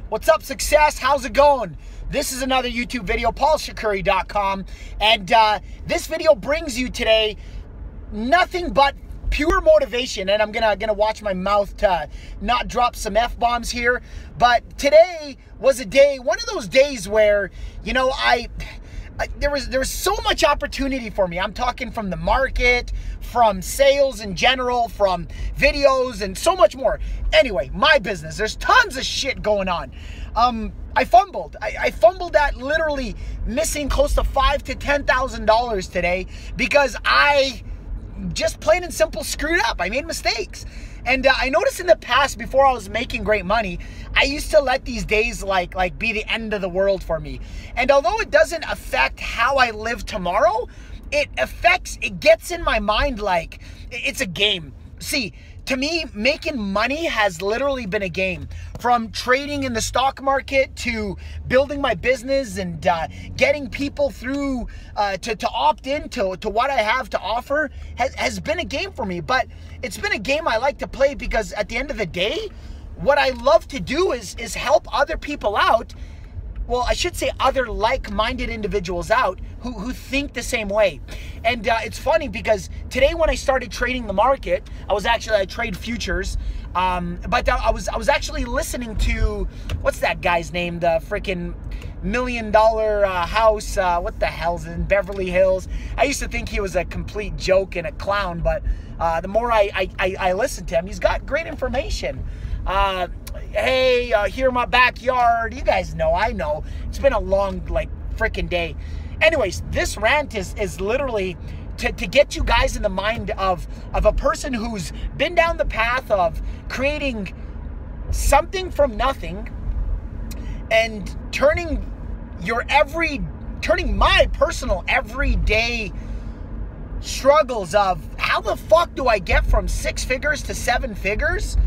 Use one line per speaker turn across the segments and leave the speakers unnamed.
What's up, success? How's it going? This is another YouTube video, paulshakuri.com, and this video brings you today nothing but pure motivation, and I'm gonna watch my mouth to not drop some F-bombs here. But today was a day, one of those days where, you know, there was so much opportunity for me. I'm talking from the market, from sales in general, from videos, and so much more. Anyway, my business, there's tons of shit going on. I fumbled. I fumbled at literally missing close to $5,000 to $10,000 today because I just plain and simple screwed up. I made mistakes. And I noticed in the past, before I was making great money, I used to let these days like be the end of the world for me. And although it doesn't affect how I live tomorrow, it gets in my mind like it's a game. See, to me, making money has literally been a game. From trading in the stock market to building my business and getting people through to opt into what I have to offer has been a game for me. But it's been a game I like to play because at the end of the day, what I love to do is help other people out. Well, I should say other like-minded individuals out who think the same way. And it's funny because today when I started trading the market, I trade futures, but I was actually listening to, what's that guy's name? The freaking $1 million house, what the hell's in Beverly Hills? I used to think he was a complete joke and a clown, but the more I listen to him, he's got great information. Hey, here in my backyard. You guys know, I know. It's been a long, freaking day. Anyways, this rant is literally to get you guys in the mind of a person who's been down the path of creating something from nothing and turning my personal everyday struggles of how the fuck do I get from 6 figures to 7 figures?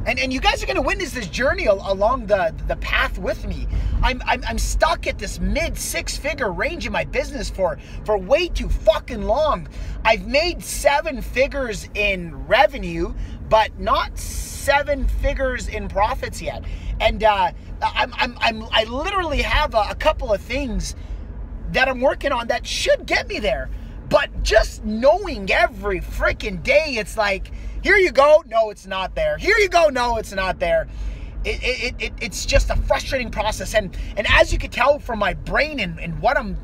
And you guys are going to witness this journey along the path with me. I'm stuck at this mid 6-figure range in my business for way too fucking long. I've made 7 figures in revenue, but not 7 figures in profits yet. And I literally have a couple of things that I'm working on that should get me there. But just knowing every freaking day, it's like, here you go, no, it's not there. Here you go, no, it's not there. It's just a frustrating process. And as you can tell from my brain and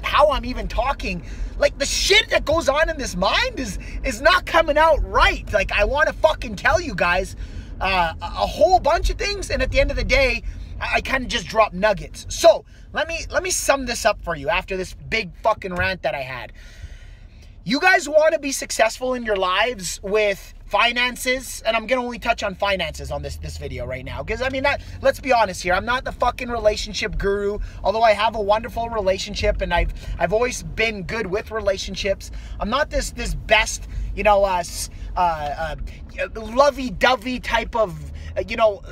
how I'm even talking, like the shit that goes on in this mind is not coming out right. Like I want to fucking tell you guys a whole bunch of things, and at the end of the day, I kind of just drop nuggets. So let me sum this up for you after this big fucking rant that I had. You guys want to be successful in your lives with finances, and I'm going to only touch on finances on this video right now, because I mean, let's be honest here, I'm not the fucking relationship guru, although I have a wonderful relationship and I've always been good with relationships. I'm not this best, you know, lovey-dovey type of, you know,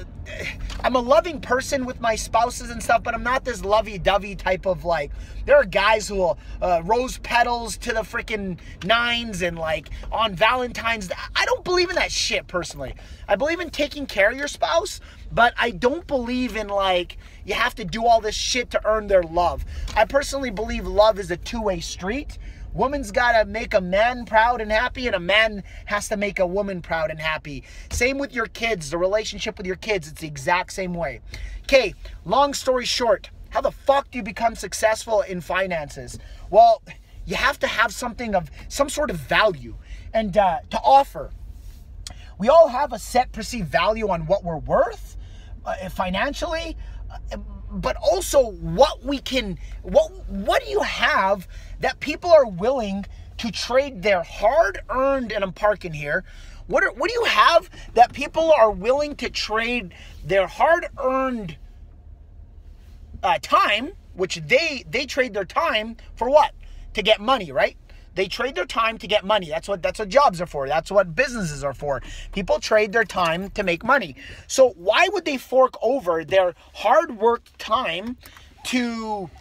I'm a loving person with my spouses and stuff, but I'm not this lovey-dovey type of, like, there are guys who will rose petals to the freaking 9s and like on Valentine's. I don't believe in that shit personally. I believe in taking care of your spouse, but I don't believe in like you have to do all this shit to earn their love. I personally believe love is a two-way street. Woman's gotta make a man proud and happy, and a man has to make a woman proud and happy. Same with your kids, the relationship with your kids, it's the exact same way. Okay, long story short, how the fuck do you become successful in finances? Well, you have to have something of some sort of value and to offer. We all have a set perceived value on what we're worth financially, but also what we can, what do you have that people are willing to trade their hard-earned, and I'm parking here, what do you have that people are willing to trade their hard-earned time, which they trade their time for what? To get money, right? They trade their time to get money. That's what jobs are for. That's what businesses are for. People trade their time to make money. So why would they fork over their hard worked time to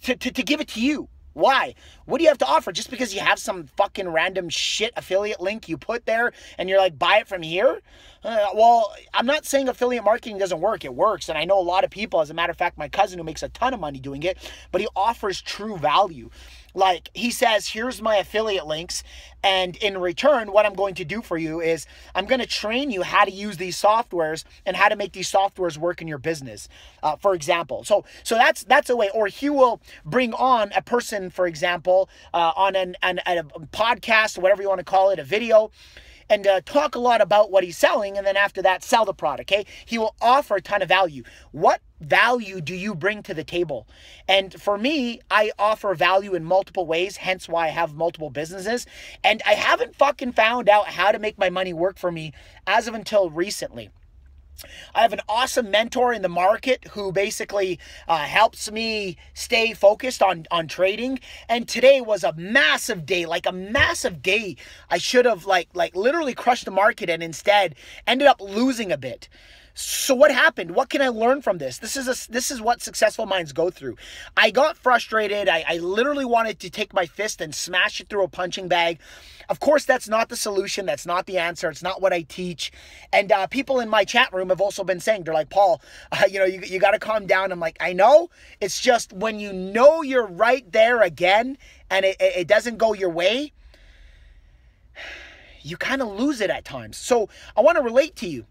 give it to you? Why? What do you have to offer? Just because you have some fucking random shit affiliate link you put there and you're like, buy it from here? Well, I'm not saying affiliate marketing doesn't work. It works. And I know a lot of people, as a matter of fact, my cousin who makes a ton of money doing it, but he offers true value. Like, he says, here's my affiliate links, and in return, what I'm going to do for you is I'm going to train you how to use these softwares and how to make these softwares work in your business, for example. So that's a way. Or he will bring on a person, for example, on a podcast, whatever you want to call it, a video, and talk a lot about what he's selling, and then after that, sell the product, okay? He will offer a ton of value. What value do you bring to the table? And for me, I offer value in multiple ways, hence why I have multiple businesses, and I haven't fucking found out how to make my money work for me as of until recently. I have an awesome mentor in the market who basically helps me stay focused on trading. And today was a massive day, like a massive day. I should have like literally crushed the market and instead ended up losing a bit. So what happened? What can I learn from this? This is what successful minds go through. I got frustrated. I literally wanted to take my fist and smash it through a punching bag. Of course, that's not the solution. That's not the answer. It's not what I teach. And people in my chat room have also been saying, they're like, Paul, you got to calm down. I'm like, I know. It's just when you know you're right there again and it doesn't go your way, you kind of lose it at times. So I want to relate to you.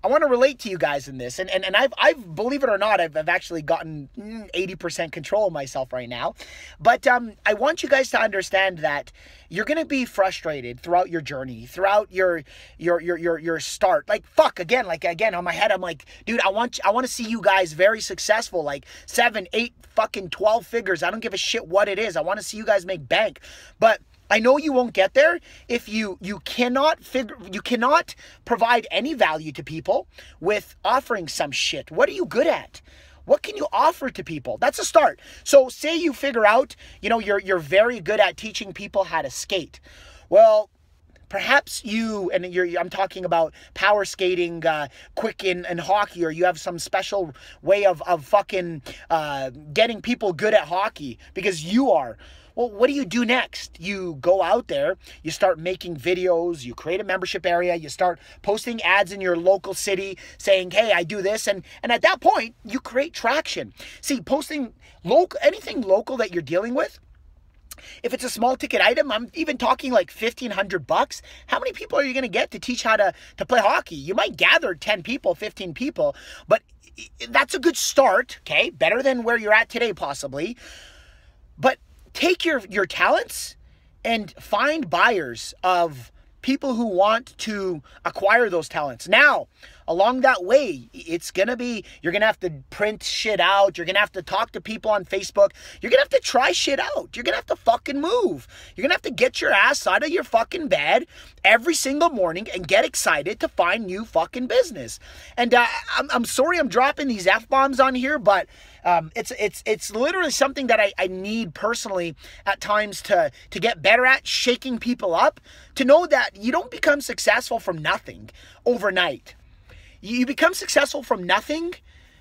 I want to relate to you guys in this, and I've believe it or not, I've actually gotten 80% control of myself right now, but I want you guys to understand that you're gonna be frustrated throughout your journey, throughout your start. Like again on my head, I'm like, dude, I want to see you guys very successful, like 7, 8, fucking 12 figures. I don't give a shit what it is. I want to see you guys make bank, but I know you won't get there if you cannot provide any value to people with offering some shit. What are you good at? What can you offer to people? That's a start. So say you figure out, you're very good at teaching people how to skate. Well, perhaps I'm talking about power skating, quick in hockey, or you have some special way of fucking getting people good at hockey because you are. Well, what do you do next? You go out there, you start making videos, you create a membership area, you start posting ads in your local city saying, hey, I do this. And at that point, you create traction. See, posting anything local that you're dealing with, if it's a small ticket item, I'm even talking like $1,500. How many people are you going to get to teach how to play hockey? You might gather 10 people, 15 people, but that's a good start, okay? Better than where you're at today, possibly. But take your talents and find buyers of people who want to acquire those talents. Now, along that way, it's going to be, you're going to have to print shit out. You're going to have to talk to people on Facebook. You're going to have to try shit out. You're going to have to fucking move. You're going to have to get your ass out of your fucking bed every single morning and get excited to find new fucking business. And I'm sorry I'm dropping these F-bombs on here, but it's literally something that I need personally at times to get better at, shaking people up, to know that you don't become successful from nothing overnight. You become successful from nothing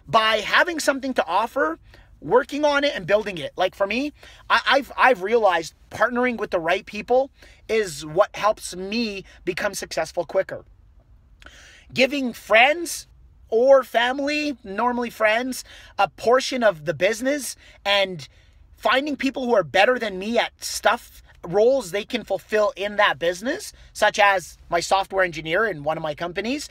by having something to offer, working on it and building it. Like for me, I've realized partnering with the right people is what helps me become successful quicker. Giving friends or family, normally friends, a portion of the business and finding people who are better than me at roles they can fulfill in that business, such as my software engineer in one of my companies,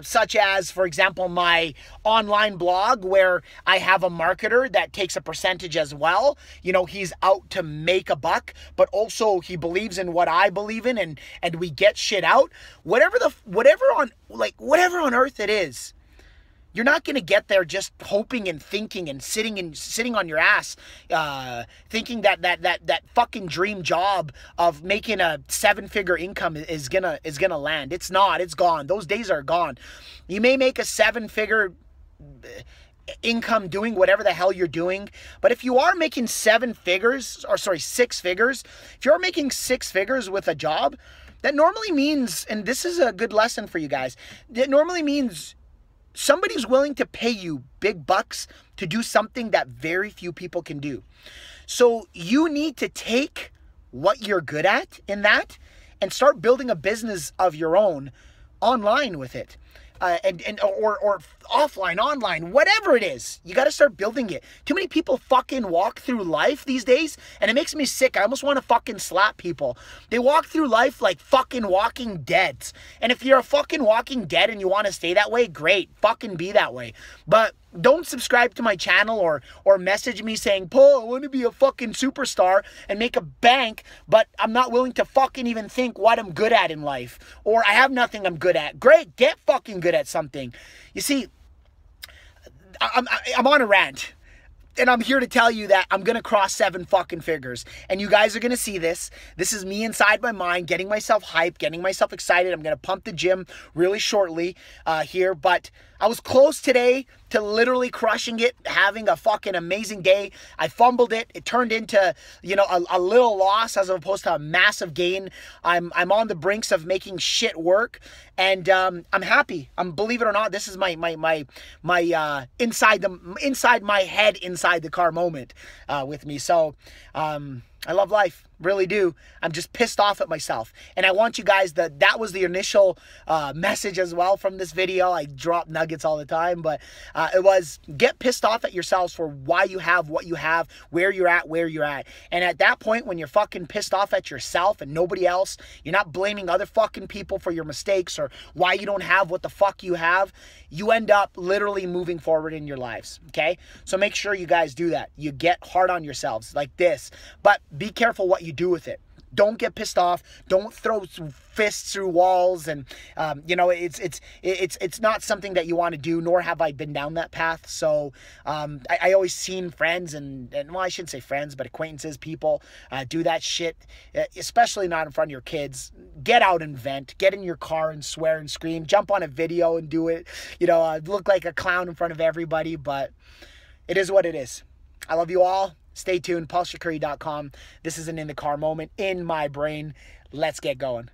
such as, for example, my online blog where I have a marketer that takes a percentage as well. He's out to make a buck, but also he believes in what I believe in, and we get shit out. Whatever on earth it is, you're not going to get there just hoping and thinking and sitting on your ass, thinking that fucking dream job of making a 7-figure income is gonna land. It's not. It's gone. Those days are gone. You may make a 7-figure income doing whatever the hell you're doing, but if you are making 6 figures, if you're making 6 figures with a job, that normally means, and this is a good lesson for you guys, that normally means somebody's willing to pay you big bucks to do something that very few people can do. So you need to take what you're good at in that and start building a business of your own online with it. Or offline, online, whatever it is, you got to start building it. Too many people fucking walk through life these days, and it makes me sick. I almost want to fucking slap people. They walk through life like fucking walking deads. And if you're a fucking walking dead and you want to stay that way, great, fucking be that way. But don't subscribe to my channel or message me saying, Paul, I want to be a fucking superstar and make a bank, but I'm not willing to fucking even think what I'm good at in life. Or I have nothing I'm good at. Great, get fucking good at something. You see, I'm on a rant. And I'm here to tell you that I'm going to cross 7 fucking figures. And you guys are going to see this. This is me inside my mind, getting myself hyped, getting myself excited. I'm going to pump the gym really shortly here. But I was close today to literally crushing it, having a fucking amazing day. I fumbled it. It turned into, you know, a little loss as opposed to a massive gain. I'm on the brinks of making shit work. And I'm happy. Believe it or not, this is my inside my head, inside the car moment with me. So I love life, really do. I'm just pissed off at myself. And I want you guys, that was the initial message as well from this video. I drop nuggets all the time, but it was get pissed off at yourselves for why you have what you have, where you're at. And at that point, when you're fucking pissed off at yourself and nobody else, you're not blaming other fucking people for your mistakes or why you don't have what the fuck you have, you end up literally moving forward in your lives, okay? So make sure you guys do that. You get hard on yourselves like this, but be careful what you do with it. Don't get pissed off. Don't throw fists through walls. And, you know, it's not something that you want to do, nor have I been down that path. So I always seen friends and well, I shouldn't say friends, but acquaintances, people do that shit, especially not in front of your kids. Get out and vent. Get in your car and swear and scream. Jump on a video and do it. You know, look like a clown in front of everybody, but it is what it is. I love you all. Stay tuned, paulshakuri.com. This is an in the car moment in my brain. Let's get going.